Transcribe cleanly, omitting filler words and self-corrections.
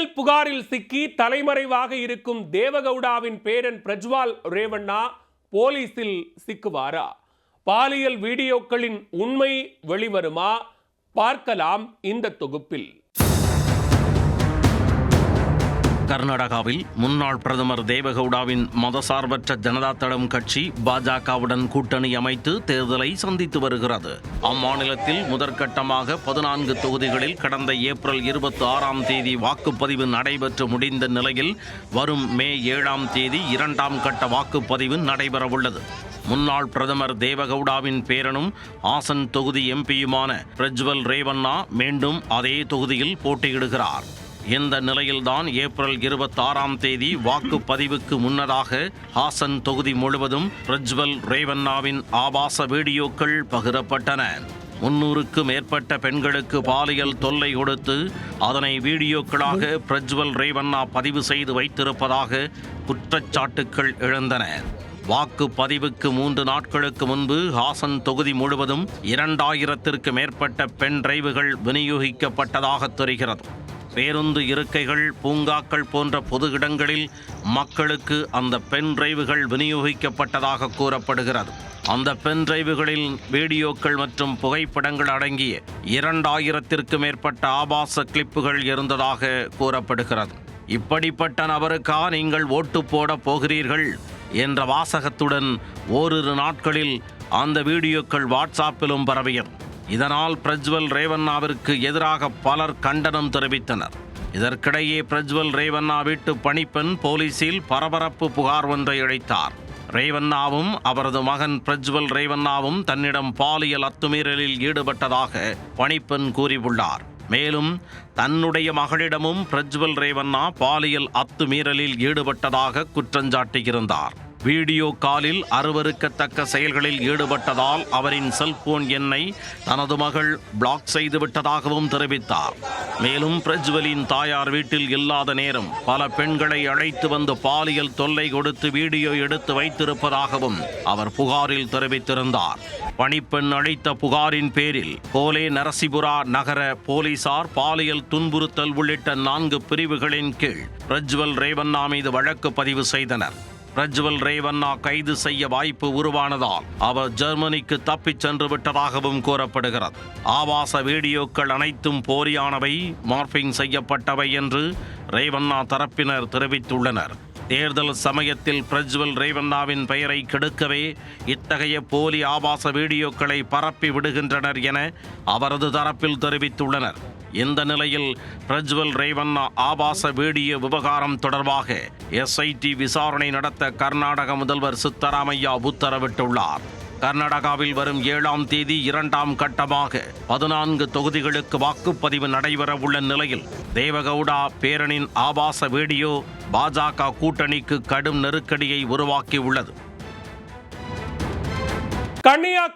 பாலியல் புகாரில் சிக்கி தலைமறைவாக இருக்கும் தேவகவுடாவின் பேரன் பிரஜ்வால் ரேவண்ணா போலீசில் சிக்குவாரா? பாலியல் வீடியோக்களின் உண்மை வெளிவருமா? பார்க்கலாம் இந்த தொகுப்பில். கர்நாடகாவில் முன்னாள் பிரதமர் தேவகவுடாவின் மதசார்பற்ற ஜனதா தளம் கட்சி பாஜகவுடன் கூட்டணி அமைத்து தேர்தலை சந்தித்து வருகிறது. அம்மாநிலத்தில் முதற்கட்டமாக 14 தொகுதிகளில் கடந்த ஏப்ரல் 26 வாக்குப்பதிவு நடைபெற்று முடிந்த நிலையில் வரும் மே 7 இரண்டாம் கட்ட வாக்குப்பதிவு நடைபெறவுள்ளது. முன்னாள் பிரதமர் தேவகவுடாவின் பேரனும் ஹாசன் தொகுதி எம்பியுமான பிரஜ்வல் ரேவண்ணா மீண்டும் அதே தொகுதியில் போட்டியிடுகிறார். இந்த நிலையில்தான் ஏப்ரல் 26 வாக்குப்பதிவுக்கு முன்னதாக ஹாசன் தொகுதி முழுவதும் பிரஜ்வல் ரேவண்ணாவின் ஆபாச வீடியோக்கள் பகிரப்பட்டன. 300க்கு மேற்பட்ட பெண்களுக்கு பாலியல் தொல்லை கொடுத்து அதனை வீடியோக்களாக பிரஜ்வல் ரேவண்ணா பதிவு செய்து வைத்திருப்பதாக குற்றச்சாட்டுக்கள் எழுந்தன. வாக்குப்பதிவுக்கு 3 நாட்களுக்கு முன்பு ஹாசன் தொகுதி முழுவதும் 2000த்திற்கு மேற்பட்ட பென் டிரைவுகள் விநியோகிக்கப்பட்டதாக தெரிகிறது. பேருந்து இருக்கைகள், பூங்காக்கள் போன்ற பொது இடங்களில் மக்களுக்கு அந்த பென் டிரைவுகள் விநியோகிக்கப்பட்டதாக கூறப்படுகிறது. அந்த பென் டிரைவுகளில் வீடியோக்கள் மற்றும் புகைப்படங்கள் அடங்கிய 2000த்திற்கு மேற்பட்ட ஆபாச கிளிப்புகள் இருந்ததாக கூறப்படுகிறது. இப்படிப்பட்ட நபருக்கா நீங்கள் ஓட்டு போட போகிறீர்கள் என்ற வாசகத்துடன் ஓரிரு நாட்களில் அந்த வீடியோக்கள் வாட்ஸ்ஆப்பிலும் பரவியது. இதனால் பிரஜ்வல் ரேவண்ணாவிற்கு எதிராக பலர் கண்டனம் தெரிவித்தனர். இதற்கிடையே பிரஜ்வல் ரேவண்ணா வீட்டு பணிப்பெண் போலீசில் பரபரப்பு புகார் ஒன்றை அளித்தார். ரேவண்ணாவும் அவரது மகன் பிரஜ்வல் ரேவண்ணாவும் தன்னிடம் பாலியல் அத்துமீறலில் ஈடுபட்டதாக பணிப்பெண் கூறியுள்ளார். மேலும் தன்னுடைய மகளிடமும் பிரஜ்வல் ரேவண்ணா பாலியல் அத்துமீறலில் ஈடுபட்டதாக குற்றஞ்சாட்டியிருந்தார். வீடியோ காலில் அருவருக்கத்தக்க செயல்களில் ஈடுபட்டதால் அவரின் செல்போன் எண்ணை தனது மகள் பிளாக் செய்துவிட்டதாகவும் தெரிவித்தார். மேலும் பிரஜ்வலின் தாயார் வீட்டில் இல்லாத நேரம் பல பெண்களை அழைத்து வந்து பாலியல் தொல்லை கொடுத்து வீடியோ எடுத்து வைத்திருப்பதாகவும் அவர் புகாரில் தெரிவித்திருந்தார். பணிப்பெண் அளித்த புகாரின் பேரில் போலே நரசிபுரா நகர போலீசார் பாலியல் துன்புறுத்தல் உள்ளிட்ட 4 பிரிவுகளின் கீழ் பிரஜ்வல் ரேவண்ணா மீது வழக்கு பதிவு செய்தனர். பிரஜ்வல் ரேவண்ணா கைது செய்ய வாய்ப்பு உருவானதால் அவர் ஜெர்மனிக்கு தப்பிச் சென்று விட்டதாகவும் கூறப்படுகிறது. ஆபாச வீடியோக்கள் அனைத்தும் போலியானவை, மார்பிங் செய்யப்பட்டவை என்று ரேவண்ணா தரப்பினர் தெரிவித்துள்ளனர். தேர்தல் சமயத்தில் பிரஜ்வல் ரேவண்ணாவின் பெயரை கெடுக்கவே இத்தகைய போலி ஆபாச வீடியோக்களை பரப்பி விடுகின்றனர் என அவரது தரப்பில் தெரிவித்துள்ளனர். இந்த நிலையில் பிரஜ்வல் ரேவண்ணா ஆபாச வீடியோ விவகாரம் தொடர்பாக SIT விசாரணை நடத்த கர்நாடக முதல்வர் சித்தராமையா உத்தரவிட்டுள்ளார். கர்நாடகாவில் வரும் 7 இரண்டாம் கட்டமாக 14 தொகுதிகளுக்கு வாக்குப்பதிவு நடைபெற உள்ள நிலையில் தேவகவுடா பேரனின் ஆபாச வீடியோ பாஜக கூட்டணிக்கு கடும் நெருக்கடியை உருவாக்கியுள்ளது. கன்னியாகுமரி